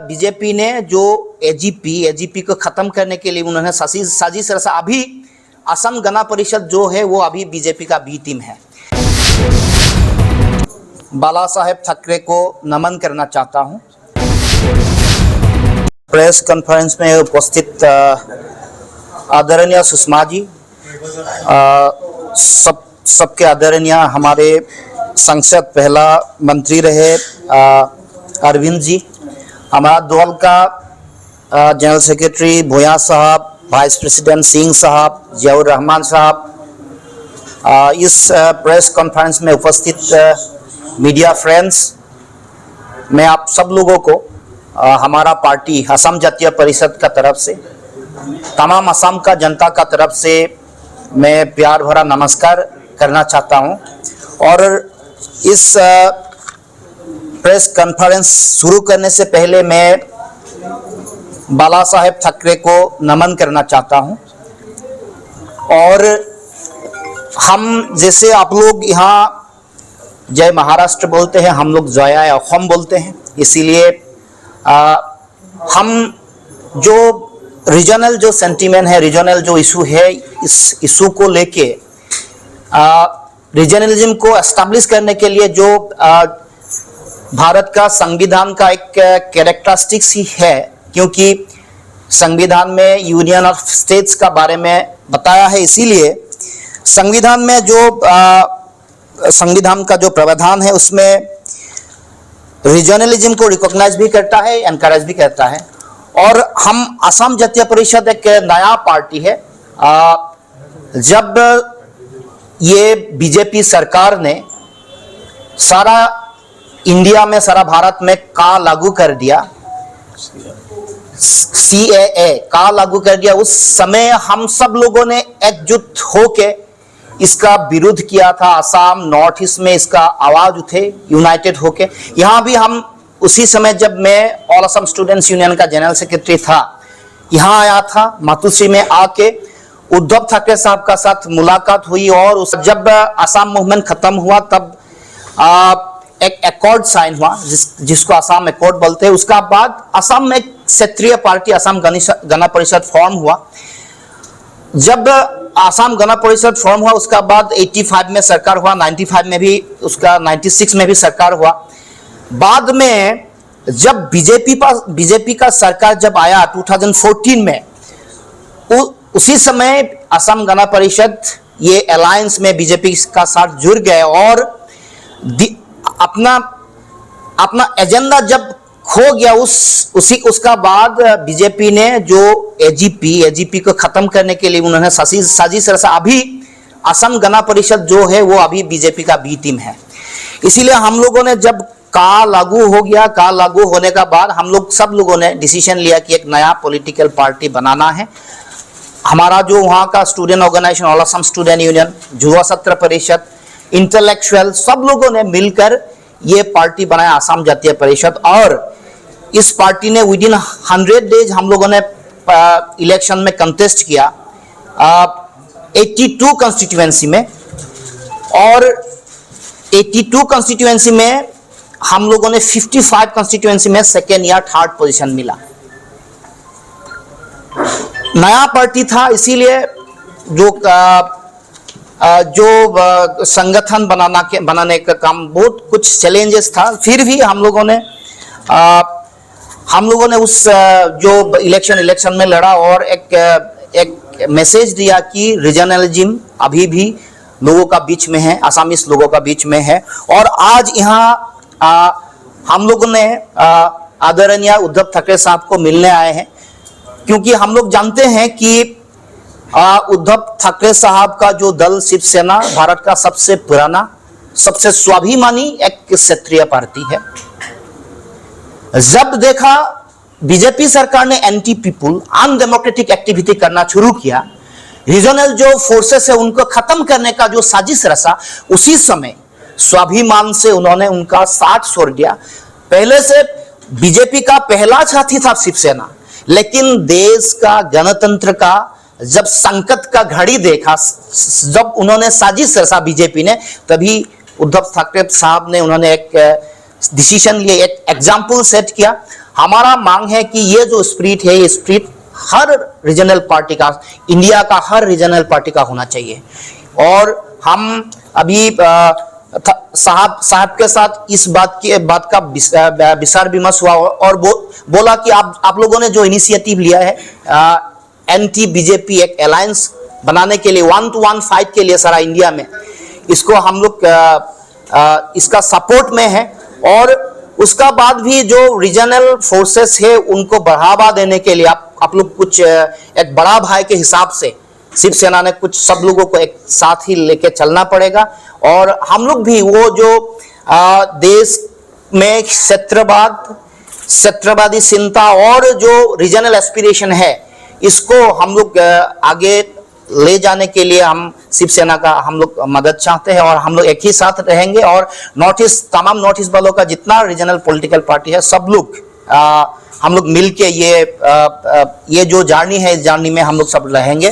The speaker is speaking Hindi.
बीजेपी ने जो एजीपी को खत्म करने के लिए उन्होंने साजिश रचा। अभी असम गण परिषद जो है वो अभी बीजेपी का बी टीम है। बाला साहेब ठाकरे को नमन करना चाहता हूं। प्रेस कॉन्फ्रेंस में उपस्थित आदरणीय सुषमा जी, सबके आदरणीय हमारे संसद पहला मंत्री रहे अरविंद जी, हमारा दल का जनरल सेक्रेटरी भोया साहब, वाइस प्रेसिडेंट सिंह साहब, जियाउर रहमान साहब, इस प्रेस कॉन्फ्रेंस में उपस्थित मीडिया फ्रेंड्स, मैं आप सब लोगों को हमारा पार्टी असम जातीय परिषद का तरफ से, तमाम असम का जनता का तरफ से मैं प्यार भरा नमस्कार करना चाहता हूं। और इस प्रेस कॉन्फ्रेंस शुरू करने से पहले मैं बाला साहेब ठाकरे को नमन करना चाहता हूं। और हम जैसे आप लोग यहाँ जय महाराष्ट्र बोलते हैं, हम लोग जय असम बोलते हैं। इसीलिए हम जो रीजनल जो सेंटीमेंट है, रीजनल जो इशू है, इस इशू को लेके रीजनलिज्म को एस्टैब्लिश करने के लिए जो भारत का संविधान का एक कैरेक्टरिस्टिक्स ही है, क्योंकि संविधान में यूनियन ऑफ स्टेट्स का बारे में बताया है। इसीलिए संविधान में जो संविधान का जो प्रावधान है उसमें रीजनलिज्म को रिकॉग्नाइज भी करता है, एनकरेज भी करता है। और हम असम जातीय परिषद एक नया पार्टी है। जब ये बीजेपी सरकार ने सारा इंडिया में, सारा भारत में का लागू कर दिया, CAA का लागू कर दिया, उस समय हम सब लोगों ने एकजुट होके इसका विरोध किया था। असम नॉर्थ ईस्ट में इसका आवाज उठे यूनाइटेड होके। यहाँ भी हम उसी समय, जब मैं ऑल असम स्टूडेंट्स यूनियन का जनरल सेक्रेटरी था, यहाँ आया था मातुश्री में आके उद्धव ठाकरे साहब का साथ मुलाकात हुई। और जब असम मूवमेंट खत्म हुआ तब एक एकॉर्ड साइन हुआ, जिसको असम एकॉर्ड बोलते हैं। उसका बाद असम में एक क्षेत्रीय पार्टी असम गण परिषद फॉर्म हुआ। जब असम गण परिषद फॉर्म हुआ उसका बाद 85 में सरकार हुआ, 95 में भी उसका, 96 में भी सरकार हुआ। बाद में जब बीजेपी का सरकार जब आया 2014 में, उसी समय असम गण परिषद ये अलायंस में बीजेपी का साथ जुड़ गए और अपना एजेंडा जब खो गया, उसका बाद बीजेपी ने जो एजीपी को खत्म करने के लिए उन्होंने साजिश रचा। अभी असम गण परिषद जो है वो अभी बीजेपी का बी टीम है। इसीलिए हम लोगों ने जब का लागू हो गया, का लागू होने का बाद हम लोग सब लोगों ने डिसीजन लिया कि एक नया पॉलिटिकल पार्टी बनाना है। हमारा जो वहाँ का student organization all Assam student union, Yuva Chhatra परिषद, इंटेलेक्चुअल, सब लोगों ने मिलकर ये पार्टी बनाया असम जातीय परिषद। और इस पार्टी ने विदिन 100 डेज हम लोगों ने इलेक्शन में कंटेस्ट किया 82 कंस्टिट्यूएंसी में। और 82 कंस्टिट्यूएंसी में हम लोगों ने 55 कंस्टिट्यूएंसी में सेकेंड या थर्ड पोजीशन मिला। नया पार्टी था, इसीलिए जो संगठन बनाने का काम बहुत कुछ चैलेंजेस था। फिर भी हम लोगों ने उस जो इलेक्शन में लड़ा और एक मैसेज दिया कि रीजनलिज्म अभी भी लोगों का बीच में है, आसामीज लोगों का बीच में है। और आज यहाँ हम लोगों ने आदरणीय उद्धव ठाकरे साहब को मिलने आए हैं, क्योंकि हम लोग जानते हैं कि उद्धव ठाकरे साहब का जो दल शिवसेना भारत का सबसे पुराना, सबसे स्वाभिमानी एक क्षेत्रीय पार्टी है। जब देखा बीजेपी सरकार ने एंटी पीपुल अनडेमोक्रेटिक एक्टिविटी करना शुरू किया, रीजनल जो फोर्सेस है उनको खत्म करने का जो साजिश रचा, उसी समय स्वाभिमान से उन्होंने उनका साथ छोड़ दिया। पहले से बीजेपी का पहला साथी था शिवसेना, लेकिन देश का गणतंत्र का जब संकट का घड़ी देखा, जब उन्होंने साजिश रचा बीजेपी ने, तभी उद्धव ठाकरे साहब ने उन्होंने एक डिसीजन लिए, एक एग्जाम्पल सेट किया। हमारा मांग है कि ये जो स्पिरिट है, ये स्पिरिट हर रीजनल पार्टी का, इंडिया का हर रीजनल पार्टी का होना चाहिए। और हम अभी साहब के साथ इस बात का विचार विमर्श हुआ और बोला कि आप लोगों ने जो इनिशिएटिव लिया है एंटी बीजेपी एक अलायंस बनाने के लिए, 1-to-1 फाइट के लिए सारा इंडिया में, इसको हम लोग इसका सपोर्ट में है। और उसका बाद भी जो रीजनल फोर्सेस है उनको बढ़ावा देने के लिए आप लोग कुछ एक बड़ा भाई के हिसाब से शिवसेना ने कुछ सब लोगों को एक साथ ही लेके चलना पड़ेगा। और हम लोग भी वो जो देश में क्षेत्रवादी चिंता और जो रीजनल एस्पिरेशन है, इसको हम लोग आगे ले जाने के लिए हम शिवसेना का हम लोग मदद चाहते हैं और हम लोग एक ही साथ रहेंगे। और नॉर्थ ईस्ट, तमाम नॉर्थ ईस्ट वालों का जितना रीजनल पॉलिटिकल पार्टी है, सब लोग हम लोग मिलके ये जो जर्नी है, इस जर्नी में हम लोग सब रहेंगे।